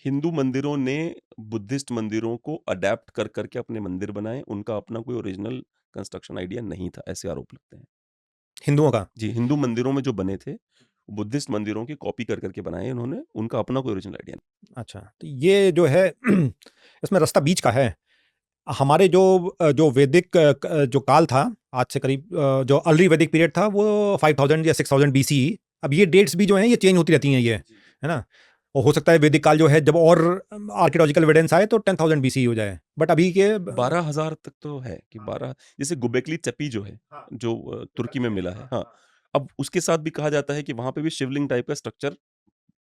हिंदू मंदिरों ने बुद्धिस्ट मंदिरों को अडैप्ट कर करके अपने मंदिर बनाए, उनका अपना कोई ओरिजिनल कंस्ट्रक्शन आइडिया नहीं था, ऐसे आरोप लगते हैं। हिंदुओं का? जी, हिंदू मंदिरों में जो बने थे, बुद्धिस्ट मंदिरों की कॉपी कर करके बनाए इन्होंने, उनका अपना कोई ओरिजिनल आइडिया नहीं। अच्छा, तो ये जो है इसमें रास्ता बीच का है। हमारे जो वैदिक जो काल था, आज से करीब जो अर्ली वैदिक पीरियड था वो 5000 या 6000 बीसीई। अब ये डेट्स भी जो हैं ये चेंज होती रहती हैं ये, है ना? और हो सकता है वैदिक काल जो है जब और आर्कियोलॉजिकल एविडेंस आए तो 10000 बीसीई हो जाए। बट अभी के 12,000 तक तो है कि 12 जैसे गोबेकली चेपी जो है, जो तुर्की में मिला है, हाँ। अब उसके साथ भी कहा जाता है कि वहाँ पे भी शिवलिंग टाइप का स्ट्रक्चर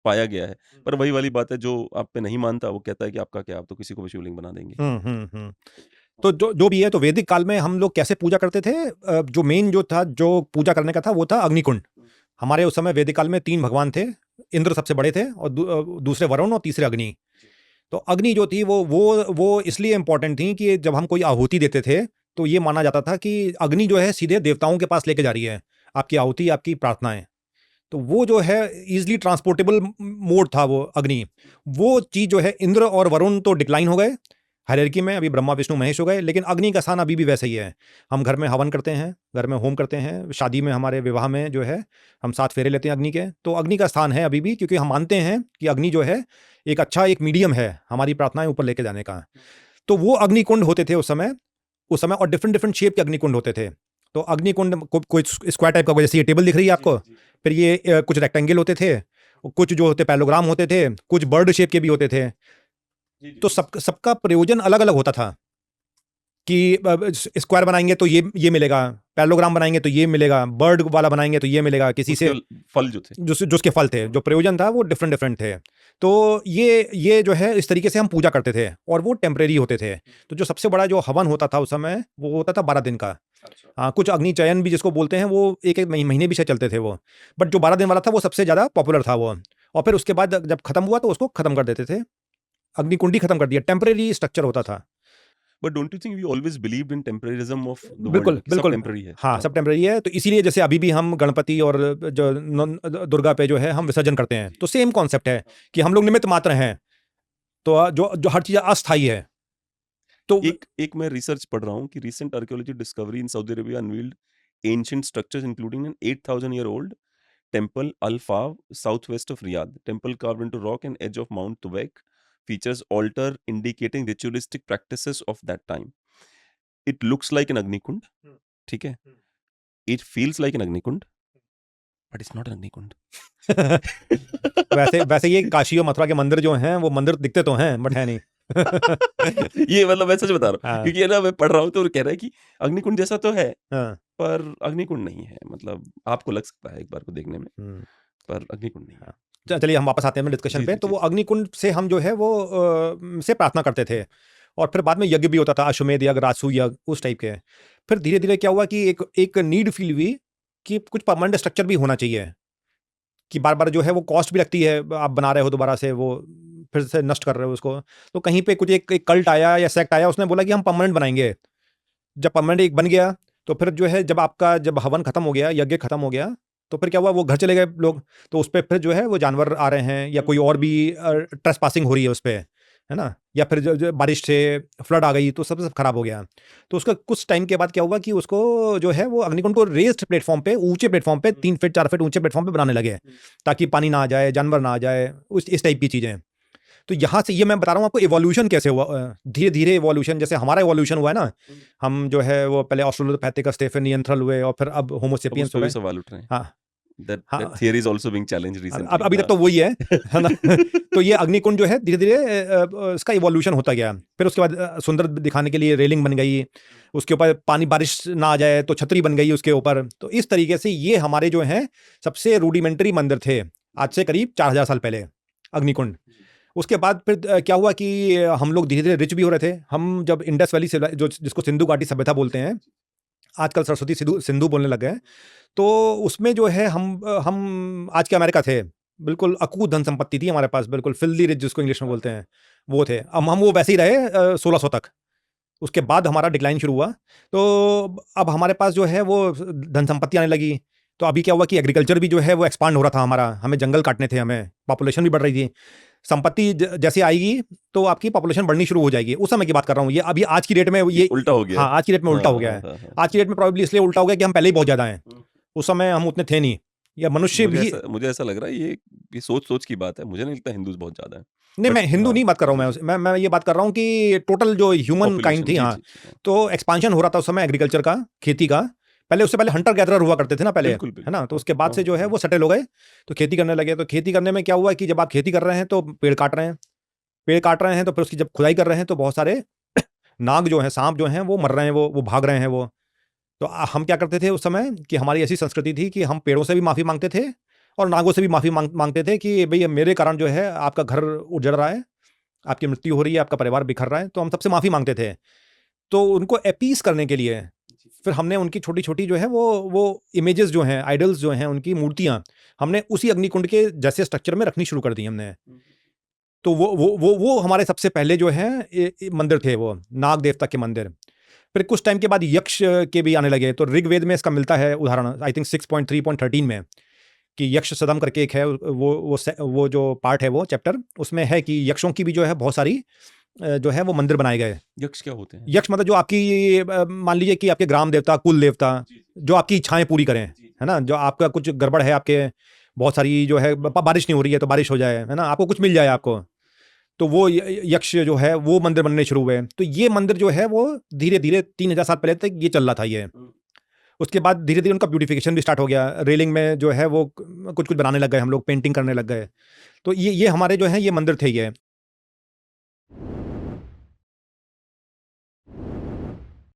पाया गया है। पर वही वाली बात है, जो आप पे नहीं मानता वो कहता है कि आपका क्या, आप तो किसी को भी शिवलिंग बना देंगे। तो जो भी है, तो वैदिक काल में हम लोग कैसे पूजा करते थे? जो मेन जो था, जो पूजा करने का था वो था अग्निकुंड। हमारे उस समय वैदिक काल में 3 भगवान थे। इंद्र सबसे बड़े थे और दूसरे वरुण और तीसरे अग्नि। तो अग्नि जो थी वो इसलिए इम्पोर्टेंट थी कि जब हम कोई आहुति देते थे तो ये माना जाता था कि अग्नि जो है सीधे देवताओं के पास लेके जा रही है आपकी आहुति, आपकी प्रार्थनाएं। तो वो जो है इजीली ट्रांसपोर्टेबल मोड था वो अग्नि। वो चीज़ जो है, इंद्र और वरुण तो डिक्लाइन हो गए हायरार्की में, अभी ब्रह्मा विष्णु महेश हो गए, लेकिन अग्नि का स्थान अभी भी वैसा ही है। हम घर में हवन करते हैं, घर में होम करते हैं, शादी में, हमारे विवाह में जो है हम 7 फेरे लेते हैं अग्नि के। तो अग्नि का स्थान है अभी भी, क्योंकि हम मानते हैं कि अग्नि जो है एक अच्छा एक मीडियम है हमारी प्रार्थनाएं ऊपर लेके जाने का। तो वो अग्निकुंड होते थे उस समय, और डिफरेंट डिफरेंट शेप के अग्निकुंड होते थे। तो अग्निकुंड कोई स्क्वायर टाइप का, जैसे ये टेबल दिख रही है आपको, फिर ये कुछ रेक्टेंगल होते थे, कुछ जो होते पैलोग्राम होते थे, कुछ बर्ड शेप के भी होते थे। तो सबका प्रयोजन अलग अलग होता था कि स्क्वायर बनाएंगे तो ये मिलेगा, पैलोग्राम बनाएंगे तो ये मिलेगा, बर्ड वाला बनाएंगे तो ये मिलेगा, किसी से फल जो थे, जो उसके फल थे, जो प्रयोजन था वो डिफरेंट डिफरेंट थे। तो ये जो है इस तरीके से हम पूजा करते थे, और वो टेम्परेरी होते थे। तो जो सबसे बड़ा जो हवन होता था उस समय वो होता था 12 दिन का। हाँ, कुछ अग्नि चयन भी जिसको बोलते हैं, वो एक एक महीने भी शायद चलते थे वो। बट जो 12 दिन वाला था वो सबसे ज़्यादा पॉपुलर था वो। और फिर उसके बाद जब खत्म हुआ तो उसको खत्म कर देते थे, अग्निकुंडी खत्म कर दिया, टेम्परेरी स्ट्रक्चर होता था। But don't you think we always believed in temporarism of the world बिल्कुल, कि सब बिल्कुल। टेम्परेरी है? हाँ, हाँ। सब टेम्परेरी है, तो इसीलिए जैसे अभी भी हम गणपति और जो दुर्गा पे जो है हम विसर्जन करते हैं, तो सेम कॉन्सेप्ट है कि हम लोग निमित्त मात्र हैं। तो जो जो हर चीज़ अस्थायी है। तो एक मैं रिसर्च पढ़ रहा हूँ कि recent archaeology discovery in Saudi Arabia unveiled ancient structures including an 8000 year old temple Al Faw southwest of Riyadh. Temple carved into rock and edge of Mount Tuwaiq features altar indicating ritualistic practices of that time. It looks like an Agnikund, ठीक है? It feels like an Agnikund, but it's not an Agnikund. वैसे वैसे ये काशी और मथुरा के मंदिर जो हैं वो मंदिर दिखते तो हैं बट है नहीं। ये मतलब मैं सच बता रहा हूँ, हाँ, क्योंकि है ना, मैं पढ़ रहा हूँ तो वो कह रहा है कि अग्निकुंड जैसा तो है, हाँ, पर अग्निकुंड नहीं है। मतलब आपको लग सकता है एक बार को देखने में, हुँ, पर अग्निकुंड नहीं है। हाँ। चलिए हम वापस आते हैं अपने डिस्कशन जी, पे। जी, तो जी, वो जी। अग्निकुंड से हम जो है वो से प्रार्थना करते थे, और फिर बाद में यज्ञ भी होता था, अश्वमेध यज्ञ, राजसूय यज्ञ, उस टाइप के। फिर धीरे-धीरे क्या हुआ कि एक एक नीड फील हुई कि कुछ परमानेंट स्ट्रक्चर भी होना चाहिए, कि बार-बार जो है वो कॉस्ट भी लगती है, आप बना रहे हो दोबारा से, वो फिर से नष्ट कर रहे हो उसको। तो कहीं पे कुछ एक एक कल्ट आया या सेक्ट आया, उसने बोला कि हम परमानेंट बनाएँगे। जब परमानेंट एक बन गया, तो फिर जो है जब हवन खत्म हो गया, यज्ञ खत्म हो गया, तो फिर क्या हुआ, वो घर चले गए लोग। तो उसपे फिर जो है वो जानवर आ रहे हैं या कोई और भी ट्रेसपासिंग हो रही है उसपे, है ना? या फिर जो बारिश से फ्लड आ गई तो सब खराब हो गया। तो उसका कुछ टाइम के बाद क्या हुआ कि उसको जो है वो अग्निकुंड को रेज़्ड प्लेटफ़ॉर्म पे, ऊँचे प्लेटफ़ॉर्म पे 3 फीट 4 फीट ऊँचे प्लेटफ़ॉर्म पे बनाने लगे, ताकि पानी ना आ जाए, जानवर ना आ जाए, उस इस टाइप की चीज़ें। तो यहाँ से ये मैं बता रहा हूँ आपको इवोल्यूशन कैसे हुआ, धीरे-धीरे इवोल्यूशन, जैसे हमारा इवोल्यूशन हुआ है ना, हम जो है वो पहले ऑस्ट्रेलोपिथेकस थे, फिर निएंथ्रल हुए, और फिर अब होमो अब उस सेपियंस पे हो भी गए। सवाल उठ रहे हैं। हाँ, दैट हाँ। Theory is also being challenged अब रिसेंटली। अभी तक हाँ। तो वही है ना? तो ये अग्निकुंड जो है धीरे-धीरे इसका इवोल्यूशन होता गया। फिर उसके बाद सुंदर दिखाने के लिए रेलिंग बन गई, उसके ऊपर पानी बारिश ना आ जाए तो छतरी बन गई उसके ऊपर। तो इस तरीके से ये हमारे जो हैं सबसे रूडिमेंटरी मंदिर थे, आज से करीब 4000 साल पहले, अग्निकुंड। उसके बाद फिर क्या हुआ कि हम लोग धीरे-धीरे रिच भी हो रहे थे। हम जब इंडस वैली सिविलाइ जो जिसको सिंधु घाटी सभ्यता बोलते हैं, आजकल सरस्वती सिंधु सिंधु बोलने लग गए हैं। तो उसमें जो है हम आज के अमेरिका थे। बिल्कुल अकूत धन संपत्ति थी हमारे पास, बिल्कुल फिल्दी रिच जिसको इंग्लिश में बोलते हैं, वो थे। हम वो वैसे ही रहे 1600 तक। उसके बाद हमारा डिक्लाइन शुरू हुआ। तो अब हमारे पास जो है वो धन संपत्ति आने लगी। तो अभी क्या हुआ कि एग्रीकल्चर भी जो है वो एक्सपांड हो रहा था हमारा। हमें जंगल काटने थे हमें, पॉपुलेशन भी बढ़ रही थी। संपत्ति जैसे आएगी तो आपकी पॉपुलेशन बढ़नी शुरू हो जाएगी। उस समय की बात कर रहा हूँ, ये अभी आज की डेट में ये उल्टा हो गया। हाँ, आज की डेट में उल्टा हो गया है। आज की डेट में प्रॉब्लली इसलिए उल्टा हो गया कि हम पहले ही बहुत ज़्यादा हैं, उस समय हम उतने थे नहीं, या मनुष्य भी। मुझे ऐसा लग रहा है ये सोच की बात है, मुझे नहीं लगता हिंदूज बहुत ज़्यादा है। नहीं, मैं हिंदू नहीं बात कर रहा हूँ, मैं ये बात कर रहा हूँ कि टोटल जो ह्यूमन काइंड थी, हाँ, तो एक्सपांशन हो रहा था उस समय एग्रीकल्चर का, खेती का। पहले उससे पहले हंटर गैदरर हुआ करते थे ना पहले, है ना, तो उसके बाद से जो है वो सेटल हो गए, तो खेती करने लगे। तो खेती करने में क्या हुआ कि जब आप खेती कर रहे हैं तो पेड़ काट रहे हैं, तो फिर उसकी जब खुदाई कर रहे हैं तो बहुत सारे नाग जो हैं, सांप जो हैं, वो मर रहे हैं, वो भाग रहे हैं वो। तो हम क्या करते थे उस समय कि हमारी ऐसी संस्कृति थी कि हम पेड़ों से भी माफ़ी मांगते थे और नागों से भी माफ़ी मांगते थे कि भई मेरे कारण जो है आपका घर उजड़ रहा है, आपकी मृत्यु हो रही है, आपका परिवार बिखर रहा है, तो हम सबसे माफ़ी मांगते थे। तो उनको अपीस करने के लिए फिर हमने उनकी छोटी-छोटी जो है वो इमेजेस जो हैं, आइडल्स जो हैं, उनकी मूर्तियाँ हमने उसी अग्निकुंड के जैसे स्ट्रक्चर में रखनी शुरू कर दी हमने। तो वो हमारे सबसे पहले जो है मंदिर थे, वो नाग देवता के मंदिर। फिर कुछ टाइम के बाद यक्ष के भी आने लगे, तो ऋग्वेद में इसका मिलता है उदाहरण, आई थिंक 6.3.13 में, कि यक्ष सदम करके एक है, वो जो पार्ट है, वो चैप्टर, उसमें है कि यक्षों की भी जो है बहुत सारी जो है वो मंदिर बनाए गए। यक्ष क्या होते हैं? यक्ष मतलब जो आपकी मान लीजिए कि आपके ग्राम देवता, कुल देवता, जो आपकी इच्छाएं पूरी करें, है ना, जो आपका कुछ गड़बड़ है, आपके बहुत सारी जो है बारिश नहीं हो रही है तो बारिश हो जाए, है ना, आपको कुछ मिल जाए आपको, तो वो यक्ष जो है वो मंदिर बनने शुरू हुए। तो ये मंदिर जो है वो धीरे धीरे 3000 साल पहले तक ये चल रहा था ये। उसके बाद धीरे धीरे उनका ब्यूटिफिकेशन भी स्टार्ट हो गया, रेलिंग में जो है वो कुछ कुछ बनाने लग गए हम लोग, पेंटिंग करने लग गए। तो ये हमारे जो है ये मंदिर थे ये।